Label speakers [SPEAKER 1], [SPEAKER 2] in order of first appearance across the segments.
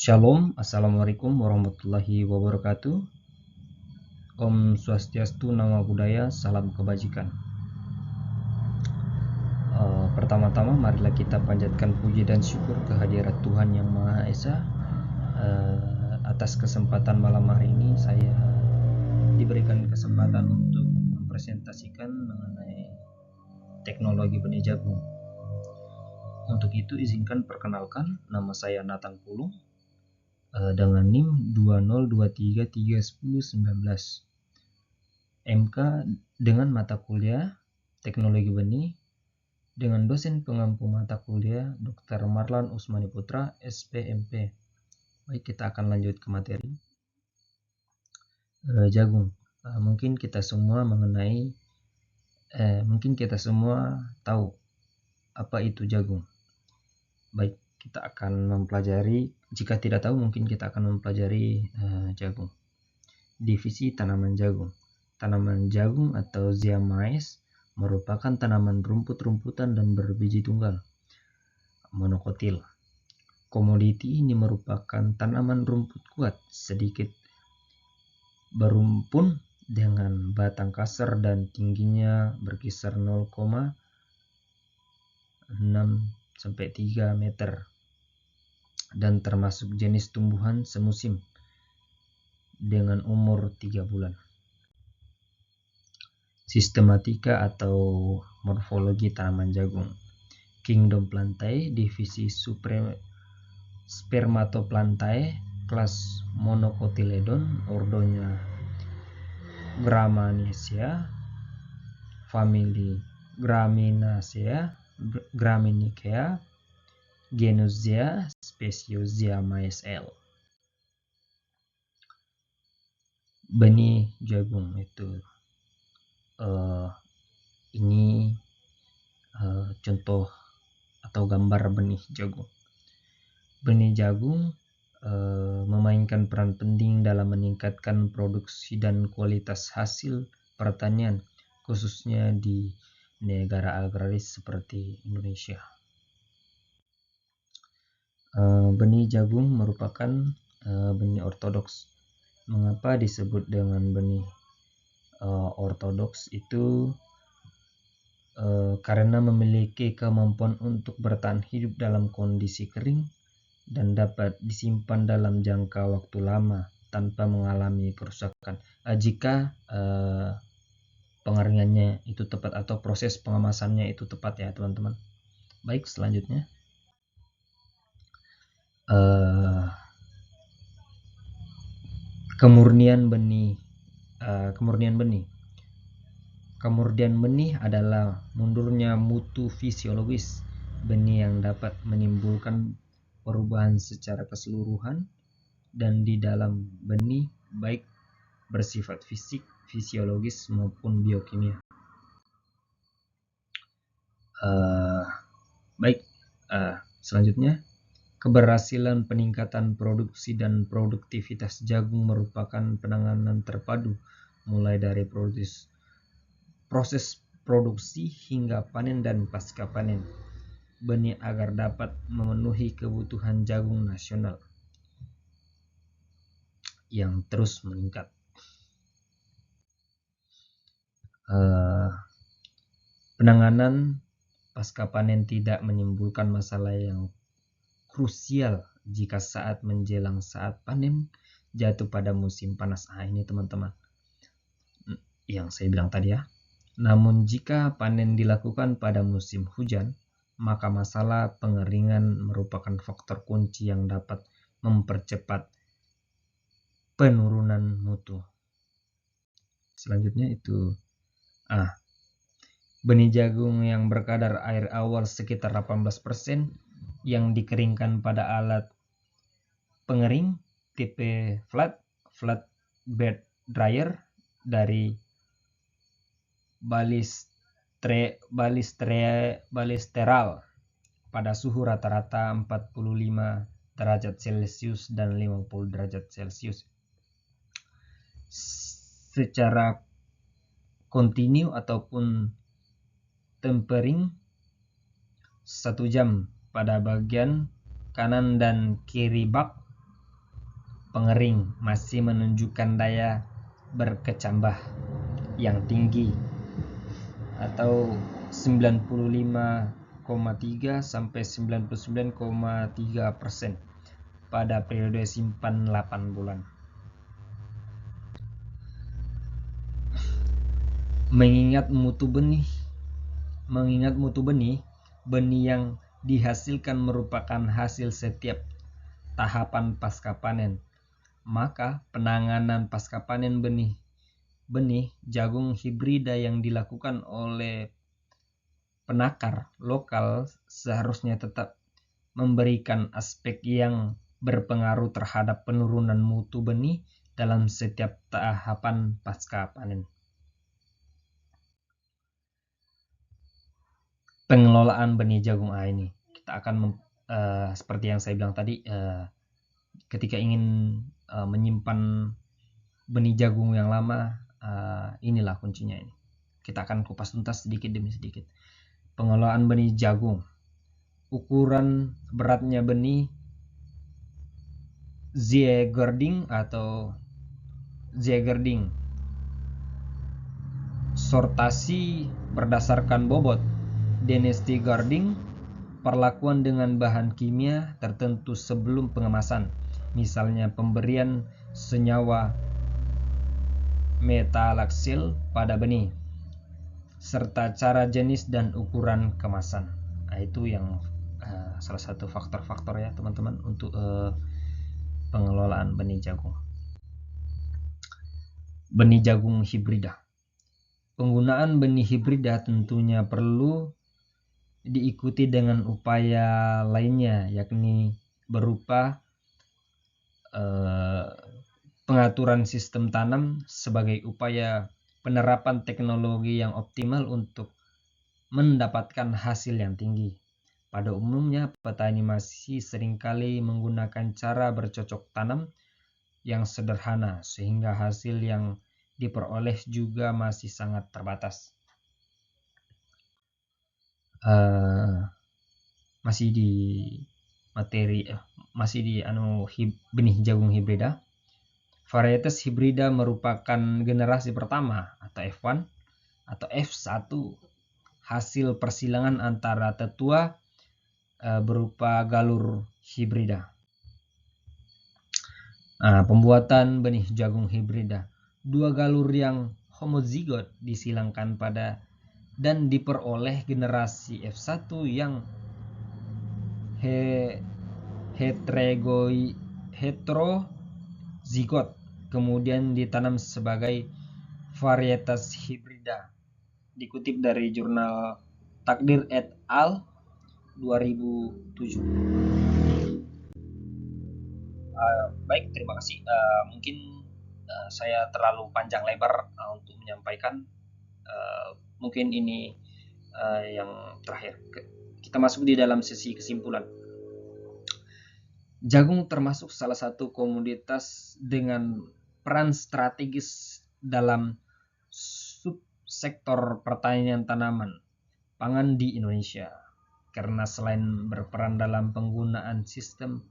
[SPEAKER 1] Shalom, Assalamualaikum warahmatullahi wabarakatuh. Om Swastiastu, Namo Buddhaya, salam kebajikan. Pertama-tama marilah kita panjatkan puji dan syukur kehadirat Tuhan Yang Maha Esa. Atas kesempatan malam hari ini saya diberikan kesempatan untuk mempresentasikan mengenai teknologi benih jagung. Untuk itu izinkan perkenalkan, nama saya Nathan Pulung dengan NIM 202331019, MK dengan mata kuliah Teknologi Benih, dengan dosen pengampu mata kuliah Dr. Marlan Usmani Putra, SPMP. Baik, kita akan lanjut ke materi jagung. Mungkin kita semua tahu apa itu jagung. Baik, kita akan mempelajari. Jika tidak tahu, mungkin kita akan mempelajari jagung. Divisi tanaman jagung. Tanaman jagung atau Zea mays merupakan tanaman rumput-rumputan dan berbiji tunggal, monokotil. Komoditi ini merupakan tanaman rumput kuat, sedikit berumpun dengan batang kasar dan tingginya berkisar 0,6 sampai 3 meter dan termasuk jenis tumbuhan semusim dengan umur 3 bulan. Sistematika atau morfologi tanaman jagung. Kingdom Plantae, divisi Spermatoplantae, kelas Monocotyledon, ordonya Gramineaceae, famili Graminicea, genus Zea, spesies Zea mays L. Benih jagung itu ini contoh atau gambar benih jagung. Benih jagung memainkan peran penting dalam meningkatkan produksi dan kualitas hasil pertanian, khususnya di negara agraris seperti Indonesia. Benih jagung merupakan benih ortodoks. Mengapa disebut dengan benih ortodoks? Itu karena memiliki kemampuan untuk bertahan hidup dalam kondisi kering dan dapat disimpan dalam jangka waktu lama tanpa mengalami kerusakan jika pengeringannya itu tepat atau proses pengemasannya itu tepat, ya teman-teman. Baik, selanjutnya kemurnian benih. Kemurnian benih adalah mundurnya mutu fisiologis benih yang dapat menimbulkan perubahan secara keseluruhan dan di dalam benih, baik bersifat fisik, fisiologis maupun biokimia. Selanjutnya, keberhasilan peningkatan produksi dan produktivitas jagung merupakan penanganan terpadu mulai dari proses produksi hingga panen dan pasca panen benih agar dapat memenuhi kebutuhan jagung nasional yang terus meningkat. Penanganan pasca panen tidak menimbulkan masalah yang krusial jika saat menjelang saat panen jatuh pada musim panas. Ini teman-teman yang saya bilang tadi ya. Namun jika panen dilakukan pada musim hujan, maka masalah pengeringan merupakan faktor kunci yang dapat mempercepat penurunan mutu. Selanjutnya itu benih jagung yang berkadar air awal sekitar 18% yang dikeringkan pada alat pengering tipe flat bed dryer dari balisteral pada suhu rata-rata 45 derajat Celcius dan 50 derajat Celcius secara kontinu ataupun tempering 1 jam pada bagian kanan dan kiri bak pengering masih menunjukkan daya berkecambah yang tinggi atau 95,3 sampai 99,3% pada periode simpan 8 bulan. Mengingat mutu benih, benih yang dihasilkan merupakan hasil setiap tahapan pasca panen, maka penanganan pasca panen benih jagung hibrida yang dilakukan oleh penakar lokal seharusnya tetap memberikan aspek yang berpengaruh terhadap penurunan mutu benih dalam setiap tahapan pasca panen. Pengelolaan benih jagung ini kita akan seperti yang saya bilang tadi, ketika ingin menyimpan benih jagung yang lama, inilah kuncinya ini. Kita akan kupas tuntas sedikit demi sedikit. Pengelolaan benih jagung. Ukuran beratnya benih Ziegerding atau Ziegerding. Sortasi berdasarkan bobot. Dynasty Garding. Perlakuan dengan bahan kimia tertentu sebelum pengemasan, misalnya pemberian senyawa metalaksil pada benih, serta cara jenis dan ukuran kemasan. Nah, itu yang salah satu faktor-faktor ya teman-teman untuk pengelolaan benih jagung. Benih jagung hibrida. Penggunaan benih hibrida tentunya perlu diikuti dengan upaya lainnya, yakni berupa pengaturan sistem tanam sebagai upaya penerapan teknologi yang optimal untuk mendapatkan hasil yang tinggi. Pada umumnya, petani masih seringkali menggunakan cara bercocok tanam yang sederhana, sehingga hasil yang diperoleh juga masih sangat terbatas. Masih di benih jagung hibrida. Varietas hibrida merupakan generasi pertama atau F1 atau F1 hasil persilangan antara tetua berupa galur hibrida. Pembuatan benih jagung hibrida. 2 galur yang homozigot disilangkan pada dan diperoleh generasi F1 yang heterozigot, kemudian ditanam sebagai varietas hibrida. Dikutip dari jurnal Takdir et al. 2007. Baik, terima kasih. Mungkin saya terlalu panjang lebar untuk menyampaikan. Mungkin ini yang terakhir. Kita masuk di dalam sesi kesimpulan. Jagung termasuk salah satu komoditas dengan peran strategis dalam subsektor pertanian tanaman pangan di Indonesia, karena selain berperan dalam penggunaan sistem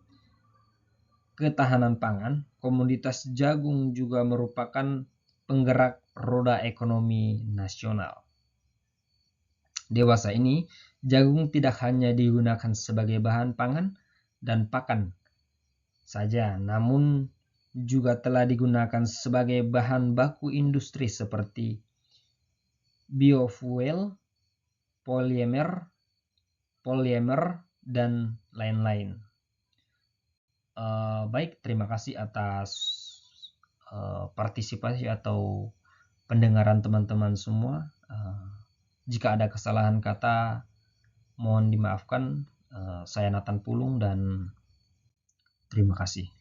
[SPEAKER 1] ketahanan pangan, komoditas jagung juga merupakan penggerak roda ekonomi nasional. Dewasa ini, jagung tidak hanya digunakan sebagai bahan pangan dan pakan saja, namun juga telah digunakan sebagai bahan baku industri seperti biofuel, polimer, dan lain-lain. Baik, terima kasih atas partisipasi atau pendengaran teman-teman semua. Jika ada kesalahan kata, mohon dimaafkan. Saya Nathan Pulung dan terima kasih.